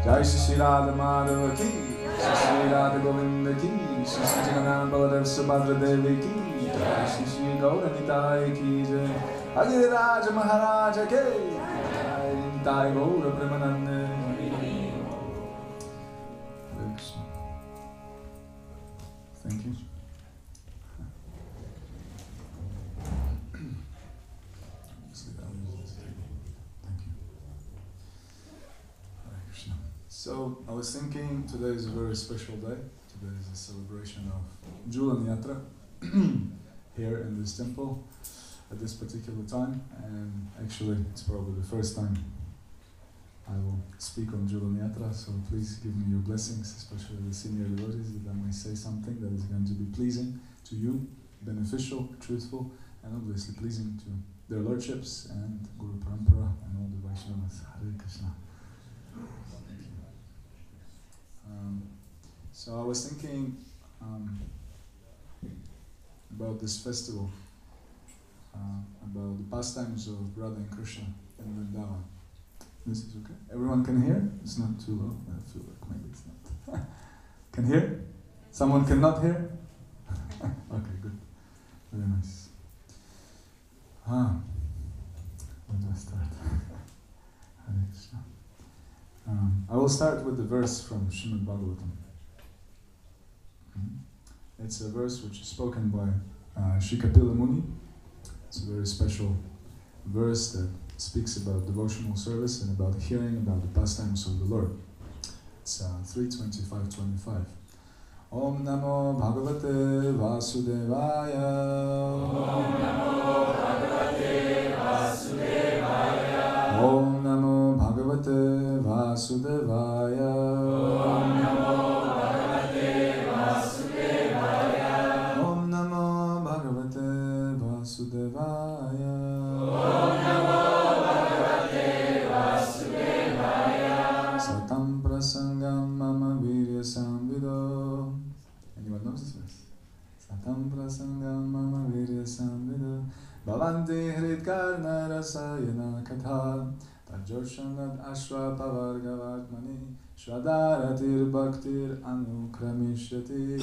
Jai Shri Radha Madhava ki, Shri Radha Govinda ki, Shri Jagannath Baladev Subhadra Devi ki, Jai Shri Gaura Nitai ki Jai, Acharya Dasa Maharaja ke, Jai Nitai Gaura Premanande. Thank you. So I was thinking today is a very special day. Today is a celebration of Jhulan Yatra here in this temple at this particular time, and actually it's probably the first time I will speak on Jhulan Yatra, so please give me your blessings, especially the senior devotees, that I may say something that is going to be pleasing to you, beneficial, truthful, and obviously pleasing to their lordships and Guru Parampara and all the Vaishnavas. Hare Krishna. So I was thinking about this festival, about the pastimes of Radha and Krishna in Vrindavan. This is okay? Everyone can hear? It's not too low. I feel like maybe it's not. Can hear? Someone cannot hear? Okay, good. Very nice. Where do I start? Hare Krishna. I will start with the verse from Srimad Bhagavatam. It's a verse which is spoken by Sri Kapila Muni. It's a very special verse that speaks about devotional service and about hearing about the pastimes of the Lord. It's 3:25:25. Om Namo Bhagavate Vasudevaya. Om Namo Bhagavate Vasudevaya. Om Namo Bhagavate Vasudevaya. Om Namo Bhagavate Vasudevaya. Om Namo Bhagavate Vasudevaya. Om Namo Bhagavate Vasudevaya. Satam prasangam mama virya samvido. Anyone knows this verse? Satam prasangam mama virya samvido. Bhavanti hridkarna rasayana katha. Tajoshanad ashwa pavargavatmani. Shradaratir bhaktir anukramishati.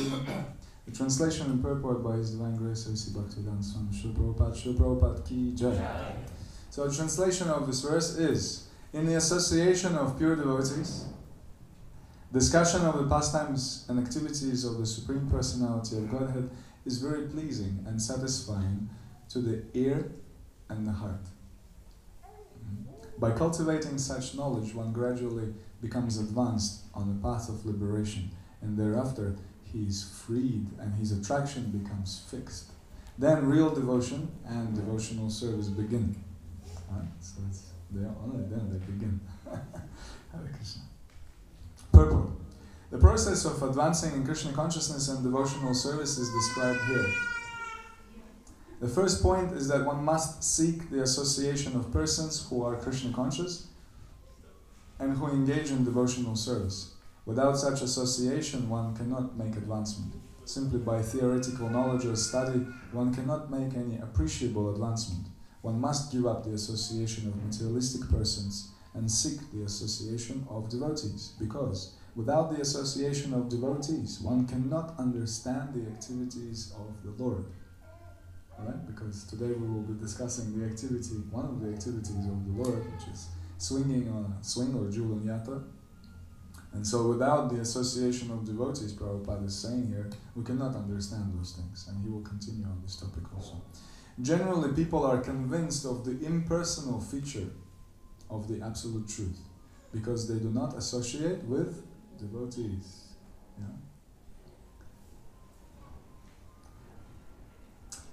The translation and purport by His Divine Grace A.C. Bhaktivedanta Swami Srila Prabhupada Ki Jai. So the translation of this verse is: in the association of pure devotees, discussion of the pastimes and activities of the Supreme Personality of Godhead is very pleasing and satisfying to the ear and the heart. By cultivating such knowledge, one gradually becomes advanced on the path of liberation, and thereafter he is freed and his attraction becomes fixed. Then real devotion and devotional service begin. Right? So only then they begin. Hare Krishna. Purport. The process of advancing in Krishna consciousness and devotional service is described here. The first point is that one must seek the association of persons who are Krishna conscious and who engage in devotional service. Without such association, one cannot make advancement. Simply by theoretical knowledge or study, one cannot make any appreciable advancement. One must give up the association of materialistic persons and seek the association of devotees, because without the association of devotees, one cannot understand the activities of the Lord. Alright? Because today we will be discussing the activity, one of the activities of the Lord, which is swinging on a swing or Jhulan Yatra. And so without the association of devotees, Prabhupada is saying here, we cannot understand those things. And he will continue on this topic also. Generally, people are convinced of the impersonal feature of the absolute truth because they do not associate with devotees. Yeah?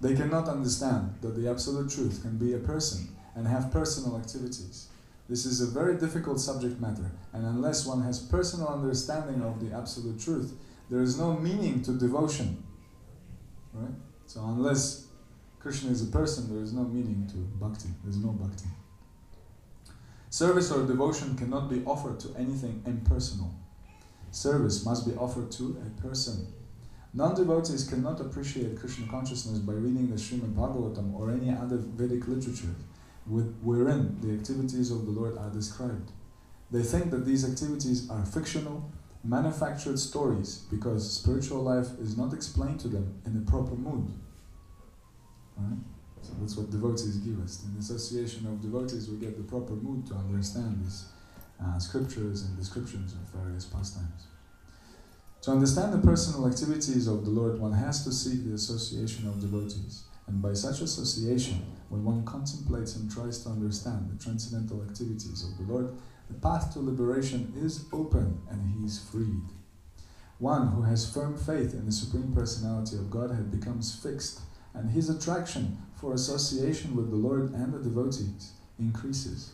They cannot understand that the absolute truth can be a person and have personal activities. This is a very difficult subject matter, and unless one has personal understanding of the absolute truth, there is no meaning to devotion. Right? So unless Krishna is a person, there is no meaning to bhakti. There is no bhakti. Service or devotion cannot be offered to anything impersonal. Service must be offered to a person. Non-devotees cannot appreciate Krishna consciousness by reading the Srimad Bhagavatam or any other Vedic literature wherein the activities of the Lord are described. They think that these activities are fictional, manufactured stories because spiritual life is not explained to them in a proper mood. Right? So that's what devotees give us. In the association of devotees, we get the proper mood to understand these scriptures and descriptions of various pastimes. To understand the personal activities of the Lord, one has to seek the association of devotees. And by such association, when one contemplates and tries to understand the transcendental activities of the Lord, the path to liberation is open and he is freed. One who has firm faith in the Supreme Personality of Godhead becomes fixed, and his attraction for association with the Lord and the devotees increases.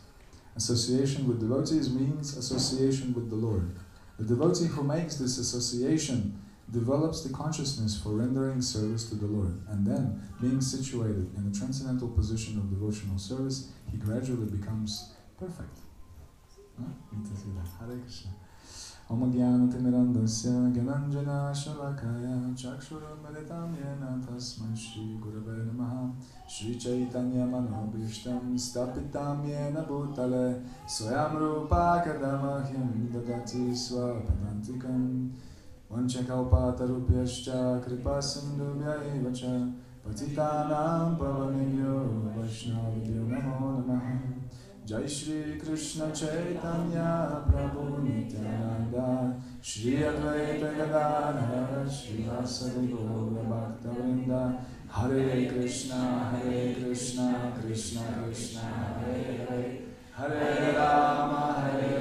Association with devotees means association with the Lord. The devotee who makes this association develops the consciousness for rendering service to the Lord, and then, being situated in a transcendental position of devotional service, he gradually becomes perfect. Need to see that. Hare Krishna. Om Jnana-timirandasya Gyananjana Shalakaya Chakshurumilitam Yena Tasmai Shri Gurave Namaha Shri Chaitanya Manobhishtam Stapitam Yena Bhutale Swayam Rupa Kadamahyam Dadati Swapadantikam Vanchakalpatarupyascha Kripa Sindhubhya Evacha Patitanam Pavanebhyo Vaishnavabhyo Namo Namaha. Jai Shri Krishna Chaitanya Prabhu Nityananda Shri Advaita Gadadhara Shri Vasadi Gaura Bhakta-vrinda. Hare Krishna Krishna Krishna Hare Hare Hare Rama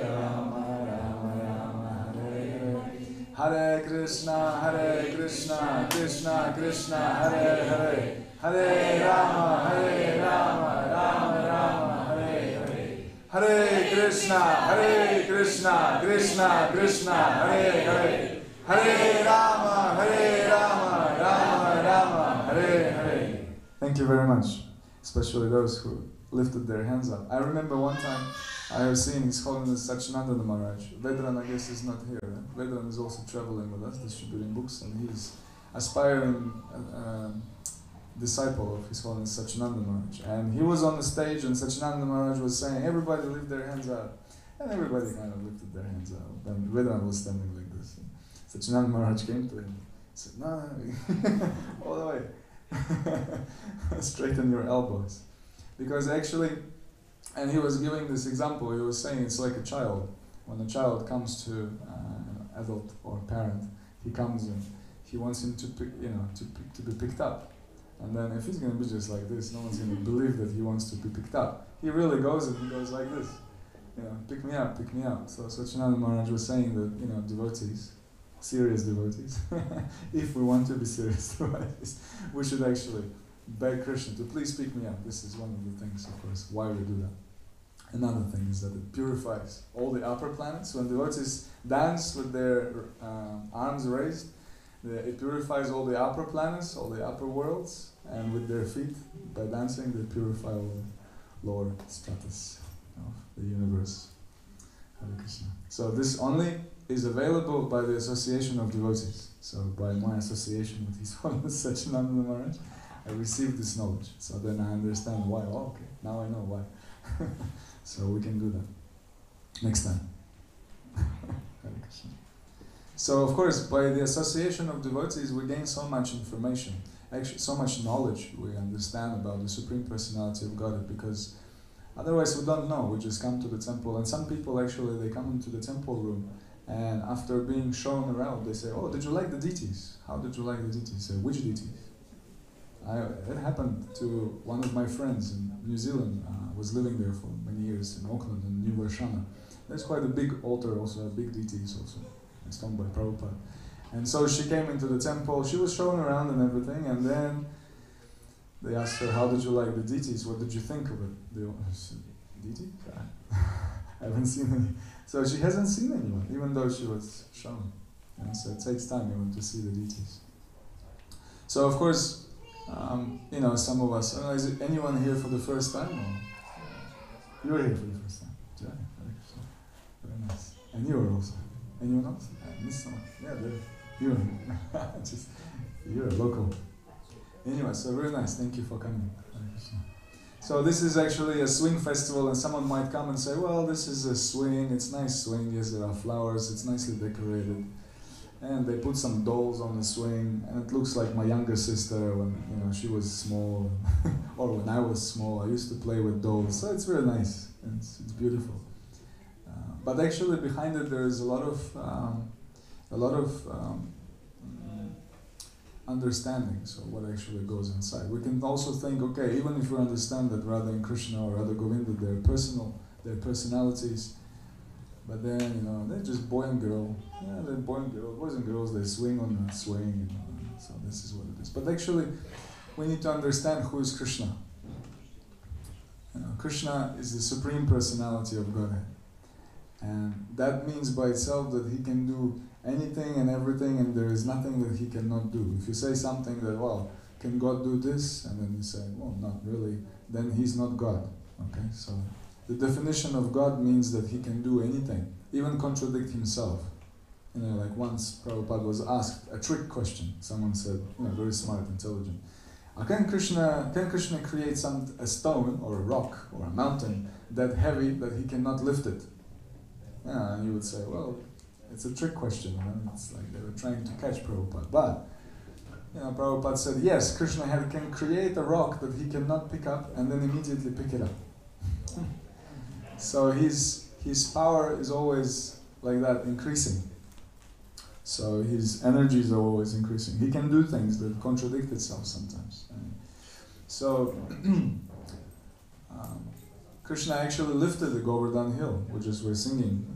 Rama Rama Hare Hare. Hare Krishna Krishna Krishna Hare Hare Hare Rama Rama Rama Hare Hare. Hare Krishna Krishna Krishna Hare Hare Hare Rama Rama Hare Hare. Thank you very much, especially those who lifted their hands up. I remember one time I have seen His Holiness Sachinandana Maharaj. Vedran, I guess, is not here. Right? Vedran is also traveling with us, distributing books, and he's aspiring disciple of His Holiness Sachinandana Maharaj. And he was on the stage, and Sachinandana Maharaj was saying, "Everybody lift their hands up," and everybody kind of lifted their hands up. And Vedran was standing like this. And Sachinandana Maharaj came to him and said, "No, all the way, straighten your elbows," because actually. And he was giving this example. He was saying it's like a child. When a child comes to an adult or parent, he comes and he wants him to pick, to be picked up. And then if he's going to be just like this, no one's going to believe that he wants to be picked up. He really goes and he goes like this, pick me up, pick me up. So Sachinandana Maharaj was saying that devotees, serious devotees, if we want to be serious devotees, we should actually beg Krishna to please pick me up. This is one of the things, of course, why we do that. Another thing is that it purifies all the upper planets. When devotees dance with their arms raised, it purifies all the upper planets, all the upper worlds, and with their feet, by dancing, they purify all the lower stratus of the universe. Hare Krishna. So this only is available by the association of devotees. So by my association with His Holiness Sachinandana Maharaj, I received this knowledge. So then I understand why. Oh, okay, now I know why. So we can do that next time. So of course, by the association of devotees, we gain so much information, actually so much knowledge we understand about the Supreme Personality of Godhead, because otherwise we don't know. We just come to the temple, and some people actually, they come into the temple room, and after being shown around, they say, "Oh, did you like the deities? How did you like the deities?" Say, "Which deities?" It happened to one of my friends in New Zealand. Was living there for many years in Auckland, in New Varshana. There's quite a big altar also, a big deities also, installed by Prabhupada. And so she came into the temple, she was shown around and everything, and then they asked her, "How did you like the deities? What did you think of it?" She said, "Deity? I haven't seen any." So she hasn't seen anyone, even though she was shown. And so it takes time to see the deities. So of course, some of us, is it anyone here for the first time? Or? You were here for the first time. Yeah, very nice. And you were also. Anyone else? I missed someone. Yeah, there. You were. You're a local. Anyway, so very nice. Thank you for coming. So this is actually a swing festival, and someone might come and say, "Well, this is a swing. It's nice swing. Yes, there are flowers. It's nicely decorated." And they put some dolls on the swing, and it looks like my younger sister when she was small, or when I was small. I used to play with dolls, so it's very nice. It's beautiful. But actually, behind it, there is a lot of understanding. So what actually goes inside? We can also think, okay, even if we understand that Radha and Krishna or Radha Govinda, their personalities. But then, they're just boy and girl. Yeah, they're boys and girls, they swing on the swing. So this is what it is. But actually, we need to understand who is Krishna. Krishna is the Supreme Personality of Godhead. And that means by itself that He can do anything and everything, and there is nothing that He cannot do. If you say something that, well, can God do this? And then you say, well, not really, then He's not God. Okay, so the definition of God means that He can do anything, even contradict Himself. Like once Prabhupada was asked a trick question. Someone said, very smart, intelligent. Can Krishna create a stone or a rock or a mountain that heavy that He cannot lift it? Yeah, and you would say, well, it's a trick question. It's like they were trying to catch Prabhupada. But Prabhupada said, yes, Krishna can create a rock that he cannot pick up and then immediately pick it up. So his power is always like that, increasing. So his energies are always increasing. He can do things that contradict itself sometimes. So Krishna actually lifted the Govardhan hill, which is we're singing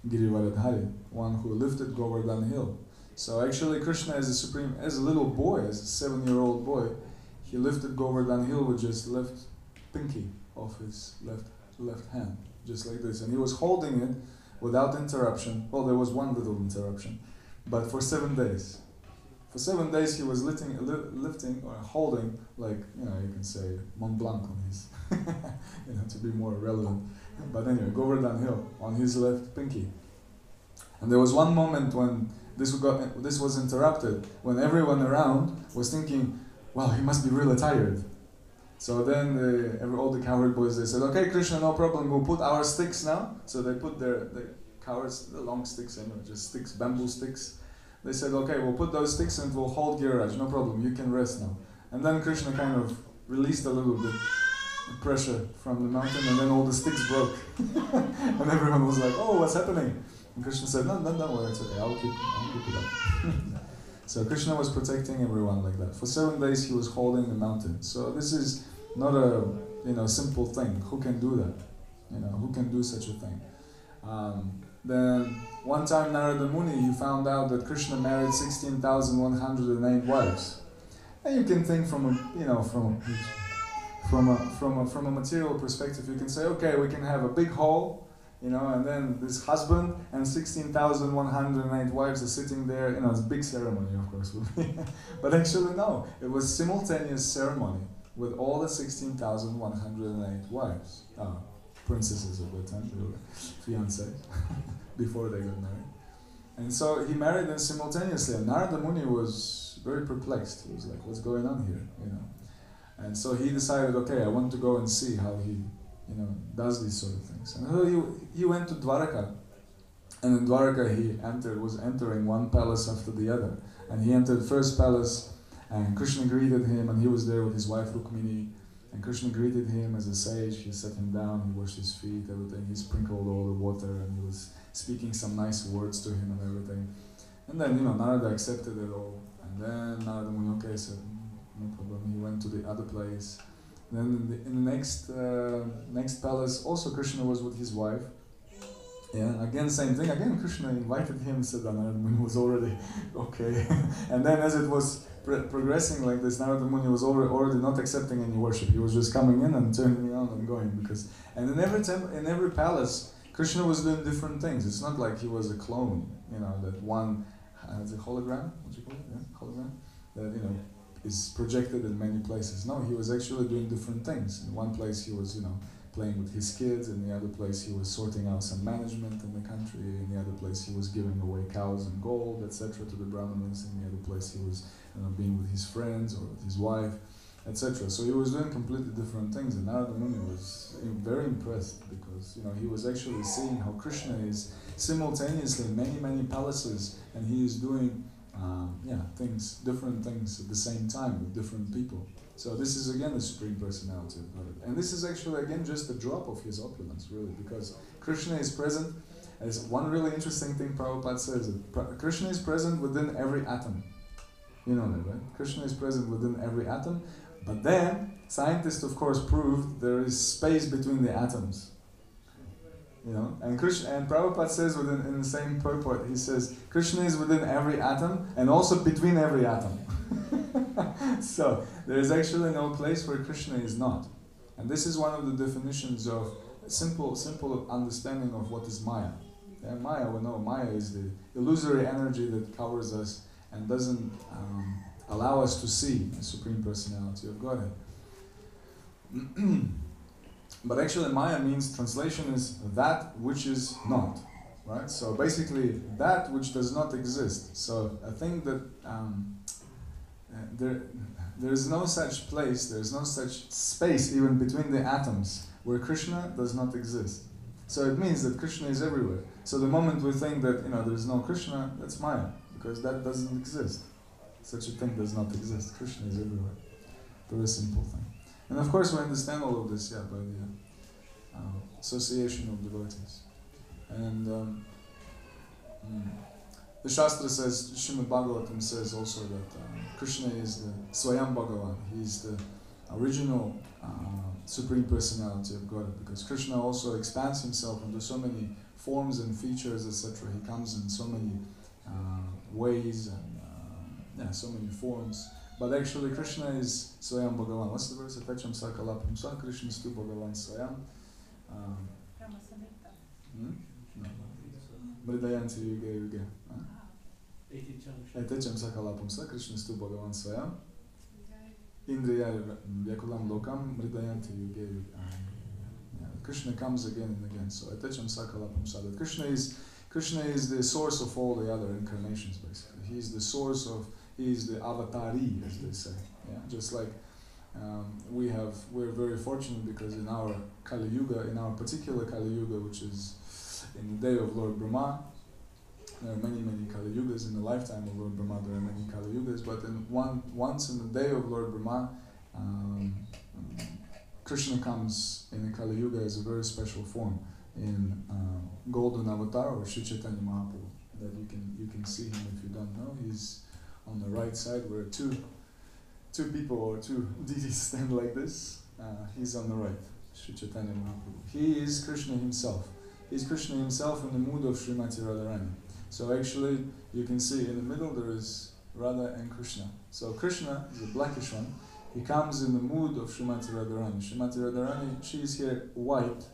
Girivaradhari, one who lifted Govardhan hill. So actually Krishna as a little boy, as a 7-year-old boy, he lifted Govardhan hill with just left pinky of his left hand, just like this. And he was holding it without interruption. Well, there was one little interruption, but for 7 days. For 7 days he was lifting or holding, like, you can say Mont Blanc on his, to be more relevant. But anyway, Govardhan hill on his left pinky. And there was one moment when this was interrupted, when everyone around was thinking, wow, he must be really tired. So then all the cowherd boys, they said, okay, Krishna, no problem, we'll put our sticks now. So they put the cowards, the long sticks, just sticks, bamboo sticks. They said, okay, we'll put those sticks and we'll hold Giriraj, no problem, you can rest now. And then Krishna kind of released a little bit of pressure from the mountain, and then all the sticks broke. And everyone was like, oh, what's happening? And Krishna said, no, don't worry, it's okay, I'll keep it up. So Krishna was protecting everyone like that. For 7 days he was holding the mountain. So this is not a simple thing. Who can do that? Who can do such a thing? Then one time Narada Muni, he found out that Krishna married 16,108 wives. And you can think from a material perspective, you can say, okay, we can have a big hall, and then this husband and 16,108 wives are sitting there, it's a big ceremony, of course. But actually no, it was simultaneous ceremony with all the 16,108 wives. Princesses at that time, they were fiancés, before they got married. And so he married them simultaneously, and Narada Muni was very perplexed. He was like, what's going on here, And so he decided, okay, I want to go and see how he does these sort of things. And so he went to Dwaraka, and in Dwaraka he was entering one palace after the other. And he entered first palace, and Krishna greeted him, and he was there with his wife Rukmini. And Krishna greeted him as a sage. He sat him down, he washed his feet, everything. He sprinkled all the water, and he was speaking some nice words to him and everything. And then, Narada accepted it all. And then Narada Muni, okay, said, no problem. He went to the other place. Then in the next palace, also Krishna was with his wife. Yeah, again, same thing. Again, Krishna invited him, said that Narada Muni was already okay. And then as it was progressing like this, Narada Muni was already not accepting any worship. He was just coming in and turning around and going. And in every palace, Krishna was doing different things. It's not like he was a clone, that one, the hologram, what do you call it? Yeah, hologram? That, is projected in many places. No, he was actually doing different things. In one place he was, playing with his kids. In the other place he was sorting out some management in the country. In the other place he was giving away cows and gold, etc. to the Brahmins. In the other place he was being with his friends or with his wife, etc. So he was doing completely different things, and Narada Muni was very impressed because he was actually seeing how Krishna is simultaneously in many palaces, and he is doing different things at the same time with different people. So this is again the Supreme Personality of Godhead. And this is actually again just a drop of his opulence, really, because Krishna is present. As one really interesting thing Prabhupada says, that Krishna is present within every atom. You know that, right? Krishna is present within every atom, but then scientists of course proved there is space between the atoms. And Prabhupada says in the same purport, he says, Krishna is within every atom and also between every atom. So there is actually no place where Krishna is not. And this is one of the definitions of simple understanding of what is Maya. And Maya, we know Maya is the illusory energy that covers us and doesn't allow us to see the Supreme Personality of Godhead. But actually Maya means, translation is that which is not, right? So basically that which does not exist. So I think that there is no such place, there is no such space even between the atoms where Krishna does not exist. So it means that Krishna is everywhere. So the moment we think that there is no Krishna, that's Maya. because that doesn't exist. Such a thing does not exist. Krishna is everywhere. Very simple thing. And of course we understand all of this, by the association of devotees. And the Shastra says, Srimad Bhagavatam says also that Krishna is the Swayam Bhagavan. He is the original Supreme Personality of God, because Krishna also expands himself into so many forms and features, etc. He comes in so many ways and so many forms. But actually Krishna is Swayam Bhagavan. What's the verse? Atacham Sakalapam Sa Krishna Stu Bhagavan Swayam. Mridayanti Yuga Yuga. Atacham Sakalapam Sa Krishna Stu Bhagavan Swayam. Indriya Vyakulam Lokam Mridayanti Yuga Yuga. Krishna comes again and again. So Atacham Sakalapam Sa. That Krishna is the source of all the other incarnations, basically. He is the source of, he is the avatari, as they say. Yeah? Just like we're very fortunate because in our Kali Yuga, in our particular Kali Yuga, which is in the day of Lord Brahma, there are many Kali Yugas. In the lifetime of Lord Brahma, there are many Kali Yugas, but once in the day of Lord Brahma, Krishna comes in the Kali Yuga as a very special form in Golden Avatar or Shri Chaitanya Mahaprabhu. That you can see him if you don't know. He's on the right side where two people or two deities stand like this. He's on the right, Shri Chaitanya Mahaprabhu. He is Krishna himself. He's Krishna himself in the mood of Srimati Radharani. So actually, you can see in the middle there is Radha and Krishna. So Krishna is the blackish one. He comes in the mood of Srimati Radharani. Srimati Radharani, she is here white,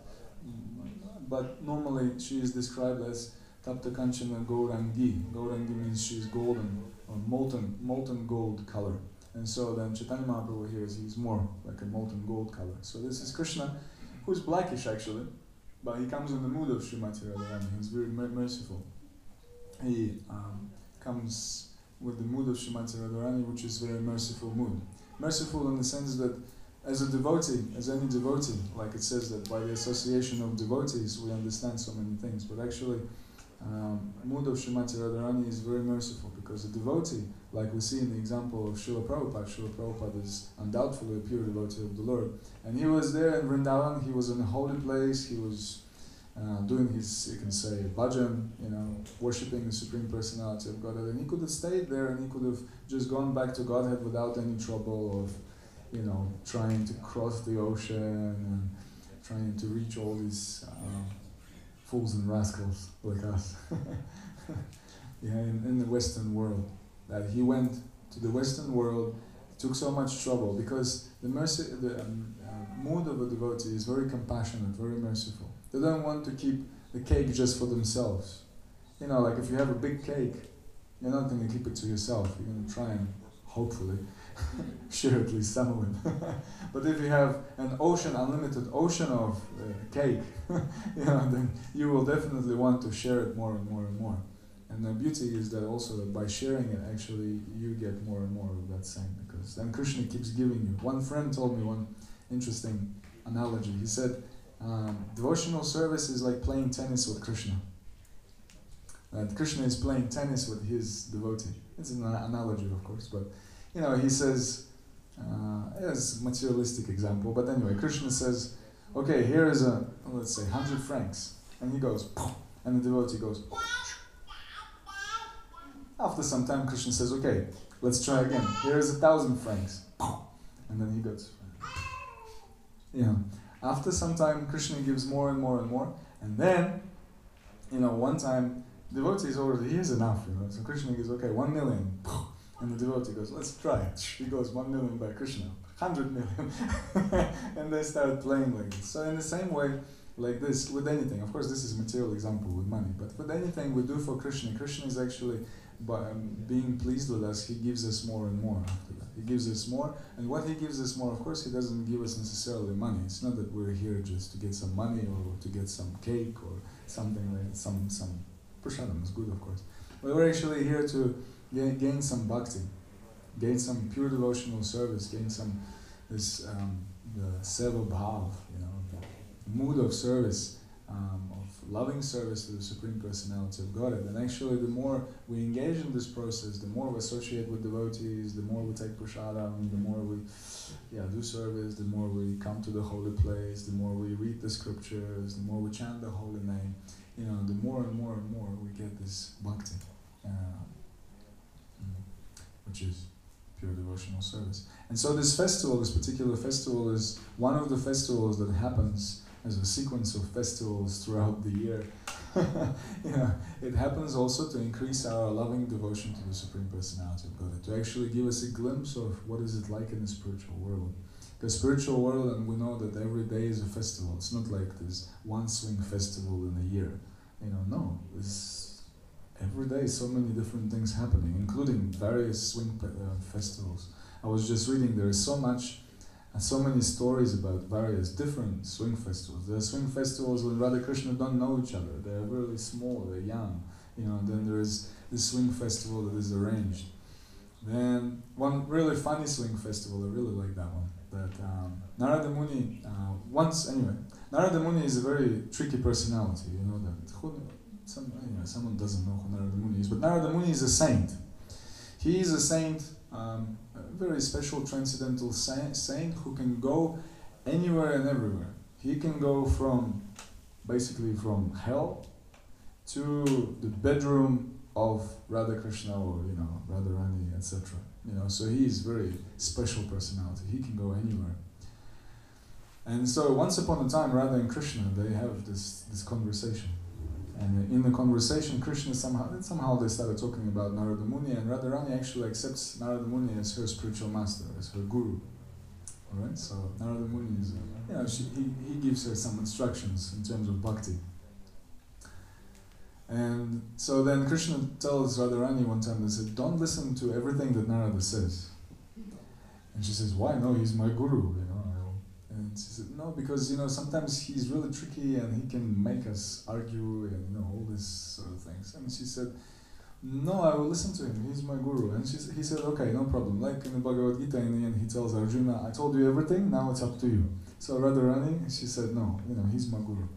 but normally she is described as Tapta Kanchana Gaurangi. Gaurangi means she is golden or molten gold color. And so then Chaitanya Mahaprabhu here he's more like a molten gold color. So this is Krishna, who's blackish actually, but he comes in the mood of Srimati Radharani. He's very merciful. He comes with the mood of Srimati Radharani, which is very merciful mood. Merciful in the sense that as a devotee, as any devotee, like it says that by the association of devotees we understand so many things, but actually mood of Srimati Radharani is very merciful, because a devotee, like we see in the example of Srila Prabhupada is undoubtedly a pure devotee of the Lord, and he was there in Vrindavan, he was in a holy place, he was doing his, you can say, bhajan, worshipping the Supreme Personality of Godhead, and he could have stayed there and he could have just gone back to Godhead without any trouble of, trying to cross the ocean and trying to reach all these fools and rascals like us. In the Western world. That he went to the Western world, took so much trouble, because the mood of a devotee is very compassionate, very merciful. They don't want to keep the cake just for themselves. Like if you have a big cake, you're not going to keep it to yourself. You're going to try and, hopefully, share at least some of it. But if you have an unlimited ocean of cake, then you will definitely want to share it more and more and more. And the beauty is that also that by sharing it, actually, you get more and more of that same, because then Krishna keeps giving you. One friend told me one interesting analogy. He said, devotional service is like playing tennis with Krishna. That Krishna is playing tennis with his devotee. It's an analogy, of course, but he says, it's a materialistic example, but anyway, Krishna says, okay, here is let's say 100 francs, and he goes, and the devotee goes. After some time, Krishna says, okay, let's try again. Here is 1,000 francs, and then he goes. After some time, Krishna gives more and more and more, and then, one time, devotee is already, here's enough, so Krishna gives, okay, 1 million, and the devotee goes, let's try it. He goes, 1 million by Krishna, 100 million, and they start playing like this. So in the same way, like this, with anything, of course this is a material example with money, but with anything we do for Krishna, Krishna is actually, by being pleased with us, he gives us more and more after that. He gives us more, and what he gives us more, of course, he doesn't give us necessarily money. It's not that we're here just to get some money or to get some cake or something like that. Some prasadam is good, of course. But we're actually here to gain some bhakti, gain some pure devotional service, gain some the seva bhav, the mood of service, of loving service to the Supreme Personality of Godhead. And actually, the more we engage in this process, the more we associate with devotees, the more we take prasadam, the more we do service, the more we come to the holy place, the more we read the scriptures, the more we chant the holy name, the more and more and more we get this bhakti, which is pure devotional service. And so this particular festival is one of the festivals that happens as a sequence of festivals throughout the year. It happens also to increase our loving devotion to the Supreme Personality of Godhead, to actually give us a glimpse of what is it like in the spiritual world. The spiritual world, and we know that every day is a festival. It's not like there's one swing festival in a year. No, there's every day so many different things happening, including various swing festivals. I was just reading, there is so many stories about various different swing festivals. There are swing festivals when Radha Krishna don't know each other. They're really small, they're young. And then there is this swing festival that is arranged. Then one really funny swing festival, I really like that one. That Narada Muni, Narada Muni is a very tricky personality. Someone doesn't know who Narada Muni is, but Narada Muni is a saint. He is a saint, a very special transcendental saint who can go anywhere and everywhere. He can go basically from hell to the bedroom of Radha Krishna or Radharani, etc. So he is very special personality. He can go anywhere. And so once upon a time, Radha and Krishna, they have this conversation. And in the conversation, Krishna somehow they started talking about Narada Muni, and Radharani actually accepts Narada Muni as her spiritual master, as her guru. Alright, so Narada Muni is, he gives her some instructions in terms of bhakti. And so then Krishna tells Radharani one time, they said, don't listen to everything that Narada says. And she says, why? No, he's my guru, And she said, no, because, sometimes he's really tricky and he can make us argue and, all these sort of things. And she said, no, I will listen to him, he's my guru. And he said, okay, no problem. Like in the Bhagavad Gita, in the end, he tells Arjuna, I told you everything, now it's up to you. So Radharani, she said, no, he's my guru.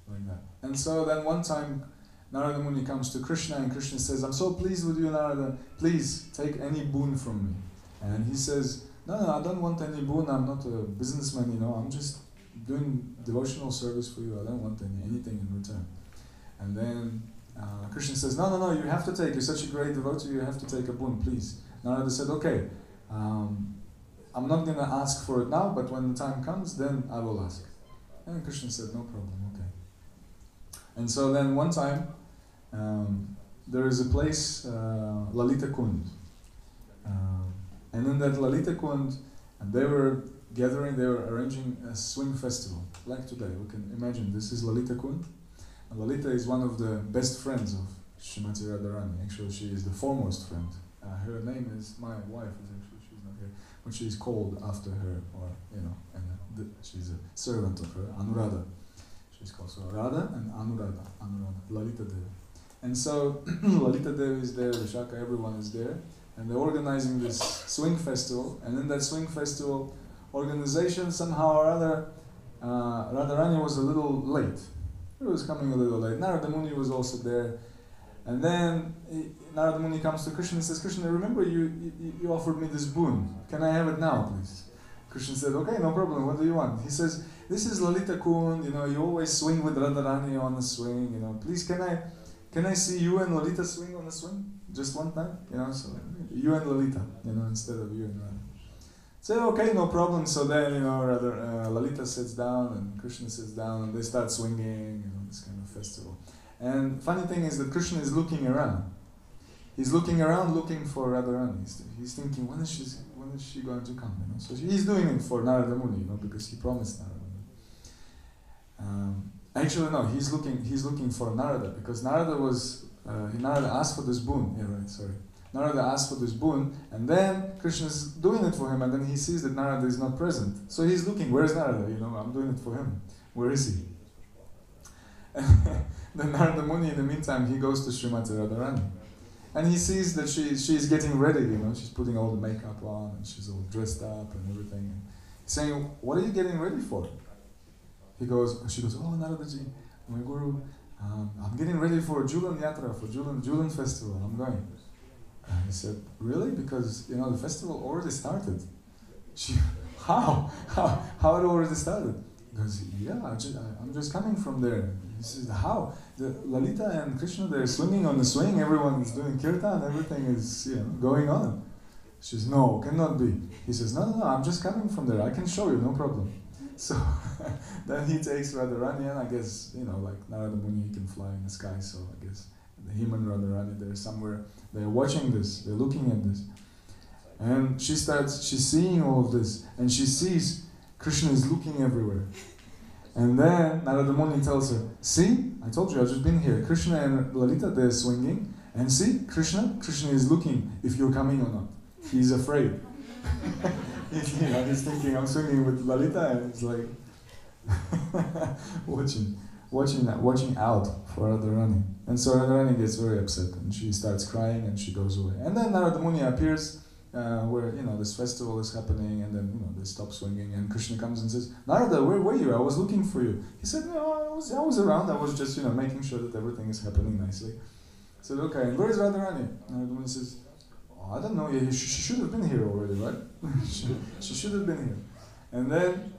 Like that. And so then one time, Narada Muni comes to Krishna and Krishna says, I'm so pleased with you, Narada, please take any boon from me. And he says, no, I don't want any boon, I'm not a businessman, I'm just doing devotional service for you, I don't want anything in return. And then Krishna says, no, you have to take, you're such a great devotee, you have to take a boon, please. Narada said, okay, I'm not going to ask for it now, but when the time comes, then I will ask. And Krishna said, no problem, okay. And so then one time, there is a place, Lalita Kund. And in that Lalita Kund, and they were arranging a swing festival, like today. We can imagine this is Lalita Kund. And Lalita is one of the best friends of Srimati Radharani. Actually, she is the foremost friend. Her name is, my wife is actually, she's not here, but she's called after her, or, she's a servant of her, Anuradha. She's called so Radha and Anuradha, Lalita Devi. And so Lalita Devi is there, Vishaka, everyone is there. And they're organizing this swing festival, and in that swing festival organization, somehow or other, Radharani was a little late. He was coming a little late. Narada Muni was also there. And then Narada Muni comes to Krishna and says, Krishna, remember you offered me this boon. Can I have it now, please? Krishna said, okay, no problem, what do you want? He says, this is Lalita Kund, you always swing with Radharani on the swing, please can I see you and Lalita swing on the swing? Just one time, so you and Lalita, instead of you and Radha. Say, okay, no problem. So then, Lalita sits down and Krishna sits down and they start swinging, this kind of festival. And funny thing is that Krishna is looking around. He's looking around looking for Radharani. He's thinking, when is she going to come? So he's doing it for Narada Muni, because he promised Narada Muni. Actually, no, he's looking for Narada, because Narada asked for this boon. Narada asked for this boon, and then Krishna's doing it for him, and then he sees that Narada is not present. So he's looking, where's Narada? I'm doing it for him. Where is he? Then Narada Muni, in the meantime, he goes to Srimati Radharani. And he sees that she's getting ready, she's putting all the makeup on, and she's all dressed up and everything. And he's saying, what are you getting ready for? She goes, oh, Naradaji, my Guru, I'm getting ready for Jhulan Yatra, for Jhulan festival, I'm going. And he said, really? Because, the festival already started. She, how? How it already started? He goes, yeah, I'm just coming from there. He says, how? The Lalita and Krishna, they're swinging on the swing, everyone is doing kirtan, everything is, going on. She says, no, cannot be. He says, no, I'm just coming from there, I can show you, no problem. So then he takes Radharani, and I guess, like Narada Muni, he can fly in the sky, so I guess him and Radharani, they're somewhere, they're watching this, they're looking at this. And she's seeing all of this, and she sees Krishna is looking everywhere. And then Narada Muni tells her, see, I told you, I've just been here. Krishna and Lalita, they're swinging, and see, Krishna is looking if you're coming or not. He's afraid. He's thinking, I'm swinging with Lalita, and he's like, watching out for Radharani. And so Radharani gets very upset, and she starts crying, and she goes away. And then Narada Muni appears, where this festival is happening, and then they stop swinging, and Krishna comes and says, Narada, where were you? I was looking for you. He said, no, I was around. I was just making sure that everything is happening nicely. I said, okay, and where is Radharani? Narada Muni says, I don't know. Yeah, she should have been here already, right? she should have been here. And then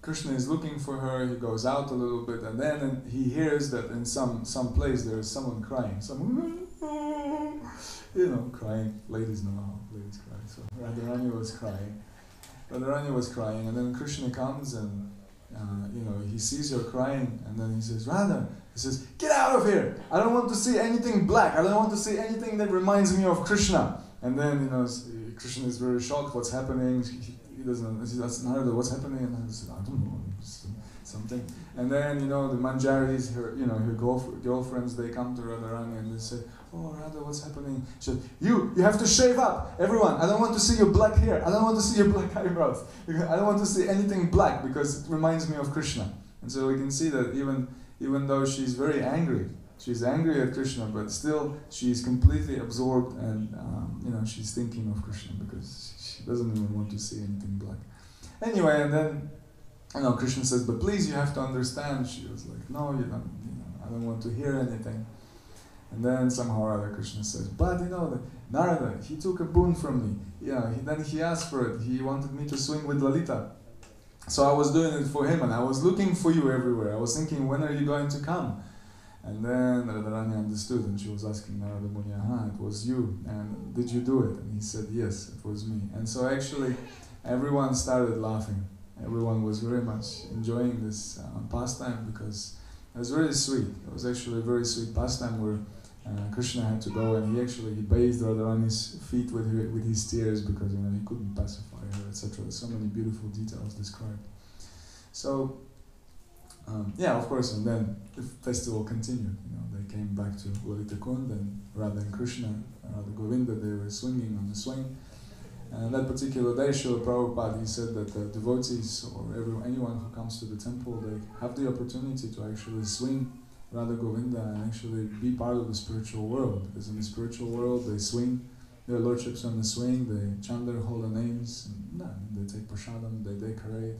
Krishna is looking for her. He goes out a little bit, and then he hears that in some place there is someone crying. Someone, crying. Ladies know how ladies cry. So Radharani was crying. Radharani was crying, and then Krishna comes and he sees her crying, and then he says, Radha. He says, get out of here! I don't want to see anything black. I don't want to see anything that reminds me of Krishna. And then, Krishna is very shocked. What's happening? He doesn't. He says, Narada, what's happening? And I said, I don't know, something. And then, the Manjaris, her girlfriends, they come to Radharani and they say, oh, Radha, what's happening? She said, you have to shave up, everyone. I don't want to see your black hair. I don't want to see your black eyebrows. I don't want to see anything black because it reminds me of Krishna. And so we can see that even though she's very angry, she's angry at Krishna, but still she's completely absorbed, and she's thinking of Krishna because she doesn't even want to see anything black. Anyway, and then Krishna says, but please, you have to understand. She was like, no, I don't want to hear anything. And then somehow or other Krishna says, but Narada, he took a boon from me. Then he asked for it. He wanted me to swing with Lalita. So I was doing it for him, and I was looking for you everywhere. I was thinking, when are you going to come? And then Radharani understood, and she was asking Narada Muni, it was you, and did you do it? And he said, yes, it was me. And so actually, everyone started laughing. Everyone was very much enjoying this pastime, because it was very sweet. It was actually a very sweet pastime where Krishna had to go, and he bathed Radharani's feet with his tears, because he couldn't pacify her, etc. There's so many beautiful details described. So of course, and then the festival continued. They came back to Lalita Kund, and Radha and Krishna, Radha Govinda, they were swinging on the swing. And that particular day, Srila Prabhupada, he said that the devotees or anyone who comes to the temple, they have the opportunity to actually swing Radha Govinda and actually be part of the spiritual world. Because in the spiritual world, they swing their lordships on the swing, they chant their holy names, and they take prasadam, they decorate,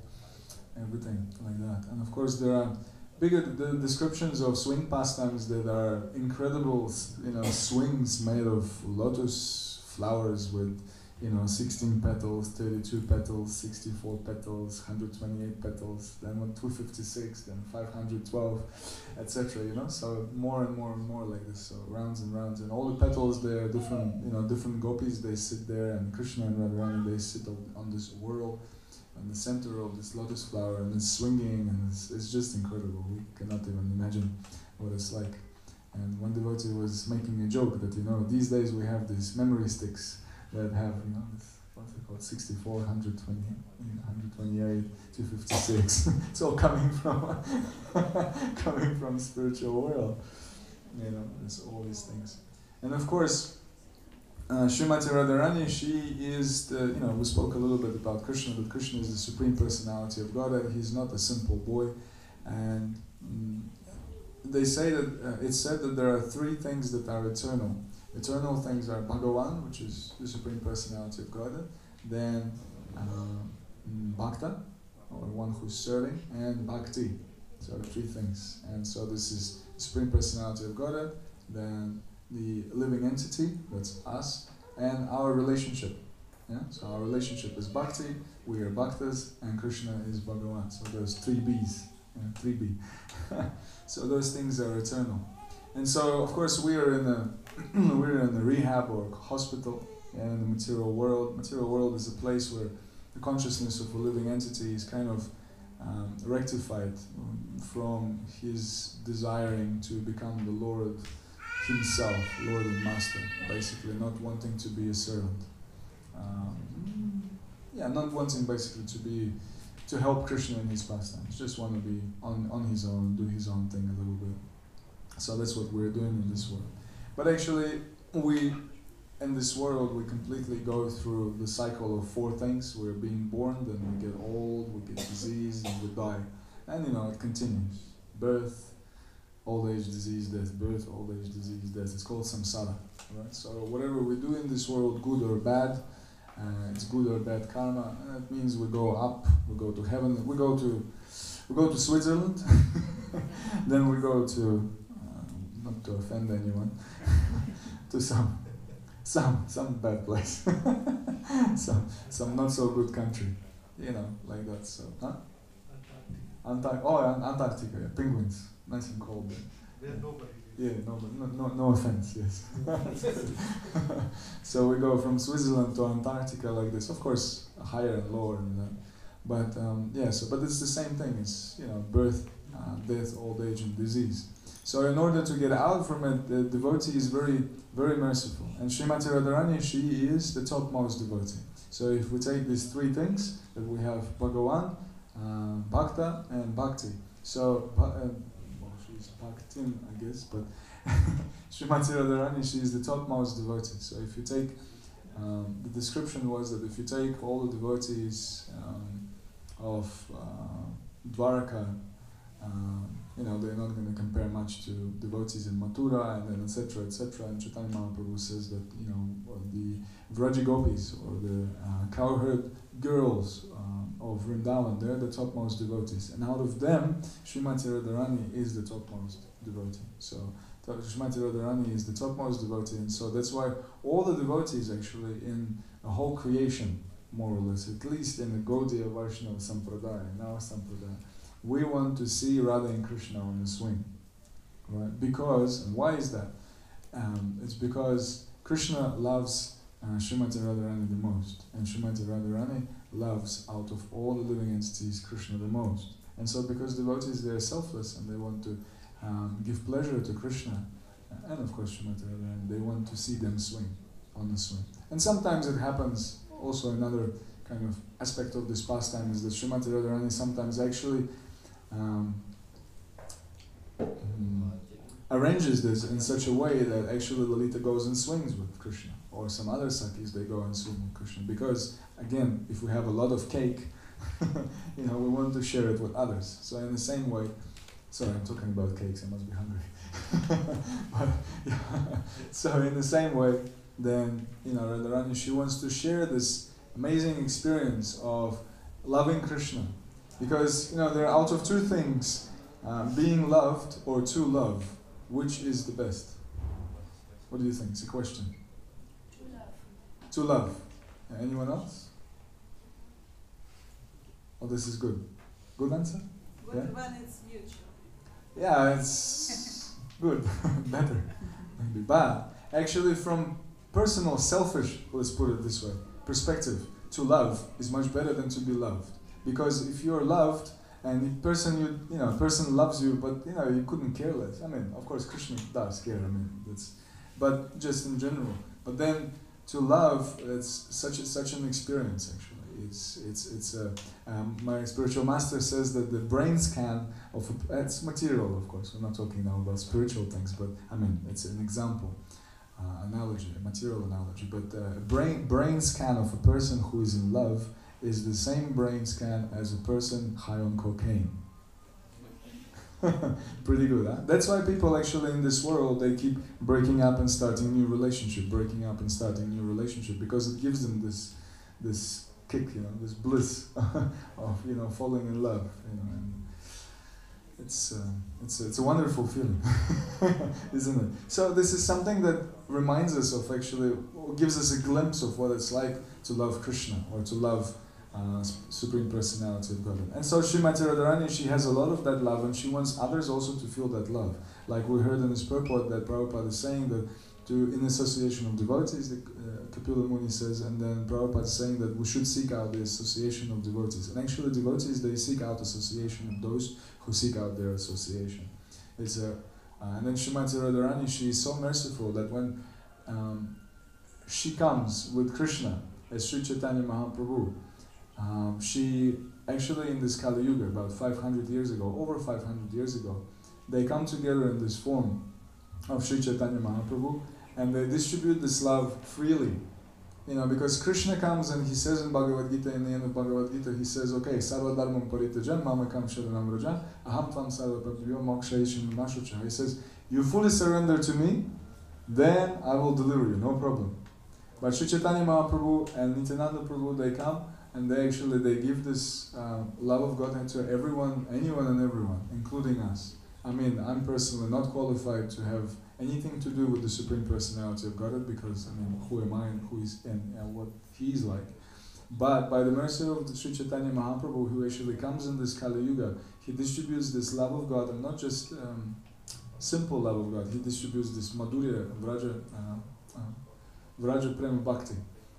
everything like that. And of course, there are bigger descriptions of swing pastimes that are incredible, swings made of lotus flowers with 16 petals, 32 petals, 64 petals, 128 petals, then 256, then 512, etc. So more and more and more like this, so rounds and rounds, and all the petals, they're different, different gopis, they sit there, and Krishna and Radharani, they sit on this whirl, in the center of this lotus flower, and it's swinging, and it's just incredible. We cannot even imagine what it's like. And one devotee was making a joke that, these days we have these memory sticks that have, what's it called, 64, 120, 128, 256. It's all coming from spiritual world. There's all these things. And of course, Srimati Radharani, she is we spoke a little bit about Krishna, but Krishna is the Supreme Personality of Godhead. He's not a simple boy. And they say that, it's said that there are three things that are eternal. Eternal things are Bhagavan, which is the Supreme Personality of Godhead, then Bhakta, or one who's serving, and Bhakti, So three things. And so this is the Supreme Personality of Godhead, then the living entity, that's us, and our relationship. Yeah? So our relationship is Bhakti, we are Bhaktas, and Krishna is Bhagavan. So there's three B's. Yeah, 3B. So those things are eternal. And so of course we are in a we're in a rehab or hospital, yeah, in the material world. Material world is a place where the consciousness of a living entity is kind of rectified from his desiring to become the Lord himself, Lord and Master, basically, not wanting to be a servant. Not wanting basically to help Krishna in his pastimes, just want to be on his own, do his own thing a little bit. So that's what we're doing in this world. But actually, in this world, we completely go through the cycle of four things. We're being born, then we get old, we get disease, and we die. And it continues. Birth, old age, disease, death. Birth, old age, disease, death. It's called samsara. Right? So whatever we do in this world, good or bad, it's good or bad karma, and that means we go up, we go to heaven, we go to Switzerland, then we go to, not to offend anyone, to some bad place, some not so good country, like that. So, huh? Antarctica, yeah. Penguins, nice and cold there. There's nobody. Yeah, no offense, yes. So we go from Switzerland to Antarctica like this, of course, higher and lower than that. But but it's the same thing. It's birth, death, old age, and disease. So in order to get out from it, the devotee is very, very merciful. And Srimati Radharani, she is the topmost devotee. So if we take these three things, that we have Bhagavan, Bhakta, and Bhakti. So, she's Bhaktin, I guess, but Srimati Radharani, she is the topmost devotee. So if you take, the description was that if you take all the devotees of Dwaraka, they're not going to compare much to devotees in Mathura, and then etc., etc. And Chaitanya Mahaprabhu says that the Vraja Gopis or the cowherd girls of Vrindavan, they're the topmost devotees, and out of them, Srimati Radharani is the topmost devotee. So Srimati Radharani is the topmost devotee, and so that's why all the devotees actually in the whole creation, more or less, at least in the Gaudiya Vaishnava Sampradaya, in our Sampradaya, we want to see Radha and Krishna on the swing, right? Because, and why is that? It's because Krishna loves Srimati Radharani the most, and Srimati Radharani loves, out of all the living entities, Krishna the most. And so because devotees, they are selfless and they want to give pleasure to Krishna, and of course Srimati Radharani, they want to see them swing, on the swing. And sometimes it happens, also another kind of aspect of this pastime is that Srimati Radharani sometimes actually arranges this in such a way that actually Lalita goes and swings with Krishna, or some other Sakis, they go and swing with Krishna, because again, if we have a lot of cake, we want to share it with others. So in the same way, sorry, I'm talking about cakes, I must be hungry. But, so in the same way, then Radharani, she wants to share this amazing experience of loving Krishna. Because there are out of two things, being loved or to love, which is the best? What do you think? It's a question. To love. To love. Anyone else? Oh, this is good. Good answer? What one is mutual? Yeah, it's good. Better, maybe. But actually from personal, selfish, let's put it this way, perspective, to love is much better than to be loved. Because if you're loved and the person person loves you, but you couldn't care less. I mean, of course Krishna does care. I mean, but just in general. But then to love, it's such an experience actually. My spiritual master says that the brain scan of it's material, of course. We're not talking now about spiritual things, but I mean it's an example, analogy, a material analogy. But a brain scan of a person who is in love is the same brain scan as a person high on cocaine. Pretty good, huh? That's why people actually in this world, they keep breaking up and starting new relationship, because it gives them this kick, this bliss of falling in love, it's a wonderful feeling, isn't it? So this is something that reminds us of actually, or gives us a glimpse of what it's like to love Krishna or to love Supreme Personality of Godhead. And so Srimati Radharani, she has a lot of that love, and she wants others also to feel that love. Like we heard in this purport that Prabhupada is saying that in association of devotees, Kapila Muni says, and then Prabhupada is saying that we should seek out the association of devotees. And actually devotees, they seek out association of those who seek out their association. It's and then Srimati Radharani, she is so merciful that when she comes with Krishna as Sri Chaitanya Mahaprabhu, she actually in this Kali Yuga, about 500 years ago, over 500 years ago, they come together in this form of Sri Chaitanya Mahaprabhu, and they distribute this love freely. You know, because Krishna comes and he says in Bhagavad Gita, in the end of Bhagavad Gita, he says, okay, sarva dharmam paritajan, mamakam sharanam rajan, aham tvam sarva prabhyo mokshayishim mashucha. He says, you fully surrender to me, then I will deliver you, no problem. But Sri Chaitanya Mahaprabhu and Nityananda Prabhu, they come and they give this love of Godhead to everyone, anyone and everyone, including us. I mean, I'm personally not qualified to have anything to do with the Supreme Personality of Godhead because, I mean, who am I and who is and what he is like. But by the mercy of the Sri Chaitanya Mahaprabhu, who actually comes in this Kali Yuga, he distributes this love of God, and not just simple love of God. He distributes this Madhurya, Vraja Prema Bhakti.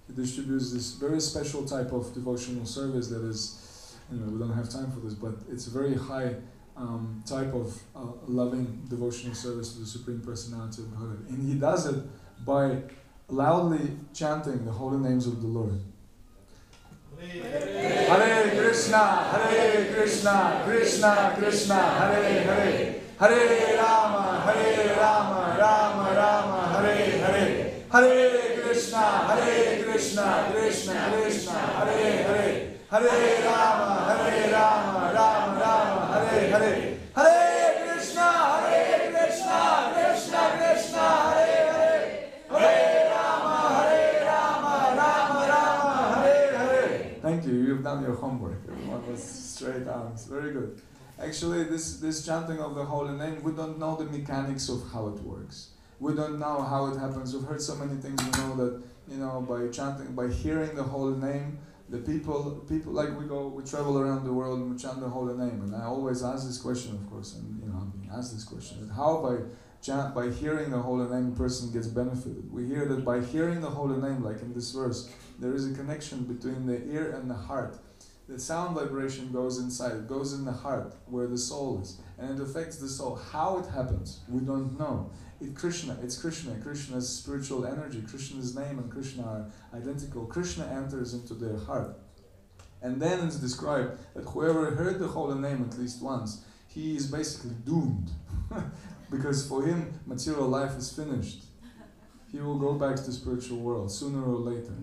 He distributes this very special type of devotional service that is, we don't have time for this, but it's a very high type of loving devotional service to the Supreme Personality of Godhead. And he does it by loudly chanting the holy names of the Lord. Hare Krishna, Krishna Krishna, Hare Hare, Hare Rama, Rama Rama, Hare Hare, Hare Krishna, Krishna Krishna, Hare Hare, Hare Rama, Rama Rama, Hare Hare, Hare Krishna, Krishna Krishna, Hare Hare, Hare Rama, Rama Hare Hare. Thank you, you've done your homework. Everyone was straight arms. Very good. Actually, this chanting of the holy name, we don't know the mechanics of how it works. We don't know how it happens. We've heard so many things. We know that, by chanting, by hearing the holy name, the people like we travel around the world and we chant the holy name. And I always ask this question, of course, and I'm being asked this question: that how by hearing the holy name, a person gets benefited. We hear that by hearing the holy name, like in this verse, there is a connection between the ear and the heart. The sound vibration goes inside, it goes in the heart, where the soul is, and it affects the soul. How it happens, we don't know. It's Krishna. Krishna's spiritual energy, Krishna's name and Krishna are identical. Krishna enters into their heart. And then it's described that whoever heard the holy name at least once, he is basically doomed. Because for him, material life is finished. He will go back to the spiritual world, sooner or later.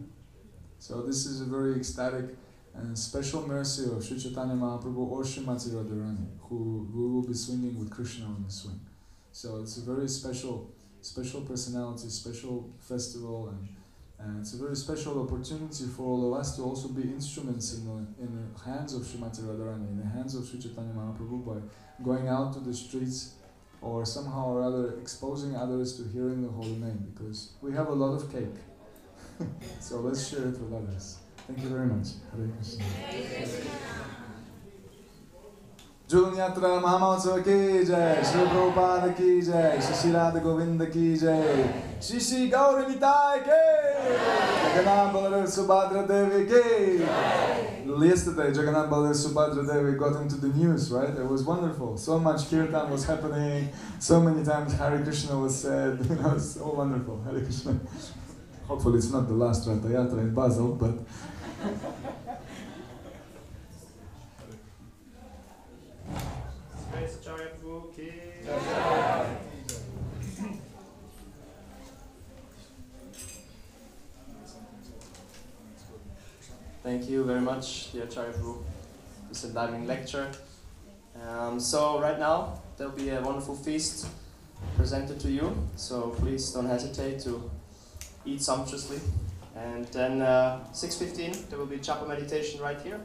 So this is a very ecstatic and special mercy of Sri Chaitanya Mahaprabhu or Srimati Radharani, who will be swinging with Krishna on the swing. So it's a very special personality, special festival, and it's a very special opportunity for all of us to also be instruments in the hands of Srimati Radharani, in the hands of Sri Chaitanya Mahaprabhu, by going out to the streets or somehow or other exposing others to hearing the holy name, because we have a lot of cake. So let's share it with others. Thank you very much. Hare Krishna. Jhulan Yatra Mahamotsav ki jai, Shri Prabhupada ki jai, Shri Radha Govinda ki jai, Shri Gauri Nitai ki, Jagannath Baladev Subhadra Devi ki. Yesterday, Jagannath Baladev Subhadra Devi got into the news, right? It was wonderful. So much kirtan was happening, so many times Hare Krishna was said, it's so wonderful. Hare Krishna. Hopefully it's not the last Ratha Yatra in Basel, but... Acharya Prabhu ki. Thank you very much, dear Acharya Prabhu. This is a diving lecture. So right now there'll be a wonderful feast presented to you. So please don't hesitate to eat sumptuously. And then 6:15 there will be japa meditation right here.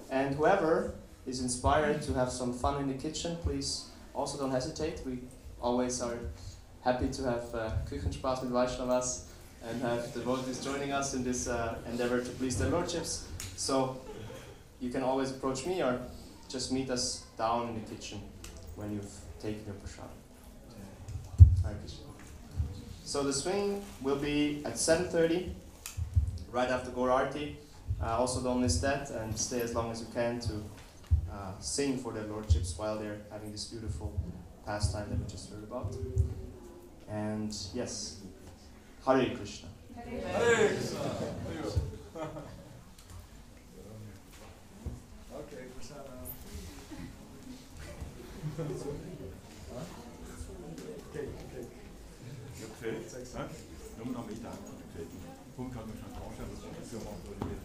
And whoever is inspired to have some fun in the kitchen, please also don't hesitate. We always are happy to have Küchenspaß mit Vaishnavas and have devotees joining us in this endeavor to please their lordships. So you can always approach me or just meet us down in the kitchen when you've taken your prasad. Hare Krishna. So the swing will be at 7:30, right after Gaur Arti. Also don't miss that and stay as long as you can to sing for their lordships while they're having this beautiful pastime that we just heard about. And yes, Hare Krishna. Hare Krishna. Okay, Prasadam. Cake. Ja, gefällt. Nur noch mit einfach gefällt. Warum kann man schon anschauen, was die Firma wird?